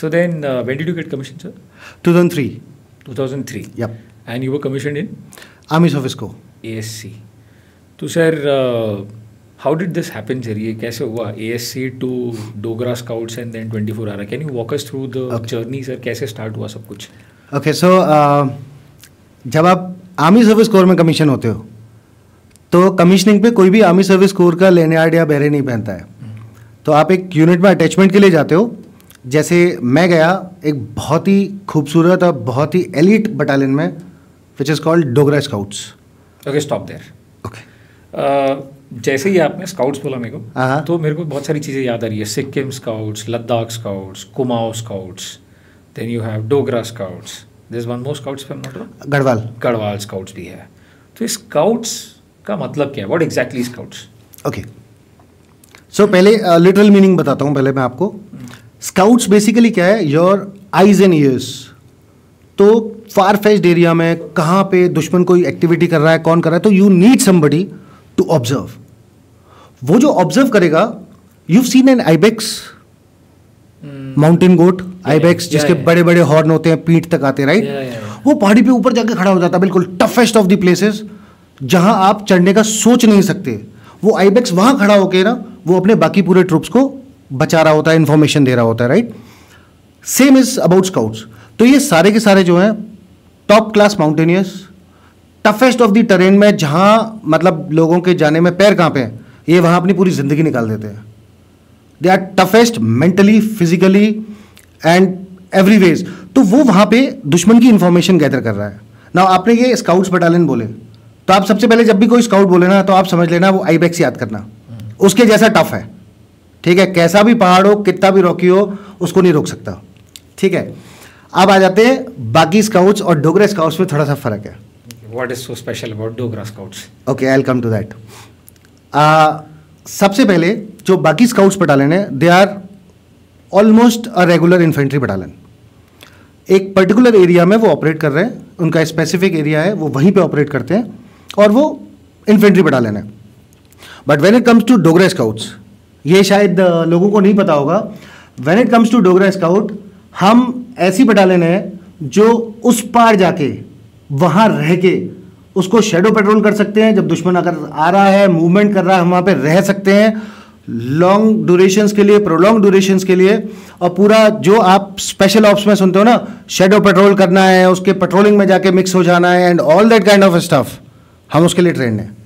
So then, when did you get commissioned, sir? 2003. 2003. Yep. And you were commissioned in Army Service Corps. ASC. तो sir, how did this happen, sir? ये कैसे हुआ? ASC to Dogra Scouts and then 24 RR. Can you walk us through the journey, sir? कैसे start हुआ सब कुछ? Okay, so जब आप आर्मी सर्विस कोर में कमीशन होते हो तो कमीशनिंग पे कोई भी आर्मी सर्विस कोर का लेनियार्ड या बेरे नहीं पहनता है. तो आप एक यूनिट में अटैचमेंट के लिए जाते हो. जैसे मैं गया एक बहुत ही खूबसूरत और बहुत ही एलिट बटालियन में which is called Dogra scouts. Okay, stop there. Okay. जैसे ही आपने स्काउट्स बोला मेरे को, तो मेरे को बहुत सारी चीज़ें याद आ रही है. Sikkim scouts, Ladakh scouts, Kumaon scouts, then you have Dogra scouts, there is one more scouts from not Garhwal scouts भी है. तो स्काउट्स का मतलब क्या है? What exactly scouts? Okay, so पहले लिटरल मीनिंग बताता हूँ पहले मैं आपको. स्काउट्स बेसिकली क्या है? Your eyes and years. तो फार फेच्ड एरिया में कहाँ पे दुश्मन कोई एक्टिविटी कर रहा है, कौन कर रहा है, तो you need somebody to observe. वो जो ऑब्जर्व करेगा, you seen an ibex, mountain goat, ibex जिसके बड़े बड़े हॉर्न होते हैं, पीठ तक आते हैं, राइट? वो पहाड़ी पे ऊपर जाके खड़ा हो जाता है, बिल्कुल टफेस्ट ऑफ द प्लेसेस जहां आप चढ़ने का सोच नहीं सकते. वो आइबेक्स वहां खड़ा होके ना, वो अपने बाकी पूरे ट्रूप्स को बचा रहा होता है, इंफॉर्मेशन दे रहा होता है, right? Same is about scouts. तो ये सारे के सारे जो हैं top class mountaineers, toughest of the terrain में, जहां मतलब लोगों के जाने में पैर कांपे हैं, ये वहां अपनी पूरी जिंदगी निकाल देते हैं. They are toughest mentally, physically and every ways. तो वो वहां पे दुश्मन की इंफॉर्मेशन गैदर कर रहा है. ना आपने ये स्काउट्स बटालियन बोले, तो आप सबसे पहले जब भी कोई स्काउट बोले ना, तो आप समझ लेना वो आइबेक्स याद करना. उसके जैसा टफ है, ठीक है? कैसा भी पहाड़ हो, कितना भी रॉकी हो, उसको नहीं रोक सकता, ठीक है? अब आ जाते हैं बाकी स्काउट्स और डोगरा स्काउट्स में थोड़ा सा फर्क है. What is so special about Dogra scouts? Okay, I will come to that. सबसे पहले जो बाकी स्काउट्स बटालियन है, they are almost a regular infantry battalion. एक पर्टिकुलर एरिया में वो ऑपरेट कर रहे हैं, उनका स्पेसिफिक एरिया है, वो वहीं पे ऑपरेट करते हैं, और वो इन्फेंट्री बटालियन है. But when it comes to Dogra scouts, ये शायद लोगों को नहीं पता होगा, when it comes to Dogra scout, हम ऐसी बटालियन है जो उस पार जाके वहां रह के उसको शेडो पेट्रोल कर सकते हैं. जब दुश्मन अगर आ रहा है, मूवमेंट कर रहा है, हम वहां पे रह सकते हैं लॉन्ग ड्यूरेशंस के लिए, प्रोलॉन्ग ड्यूरेशंस के लिए. और पूरा जो आप स्पेशल ऑप्स में सुनते हो ना, शेडो पेट्रोल करना है, उसके पेट्रोलिंग में जाके मिक्स हो जाना है, and all that kind of stuff, हम उसके लिए ट्रेंड हैं.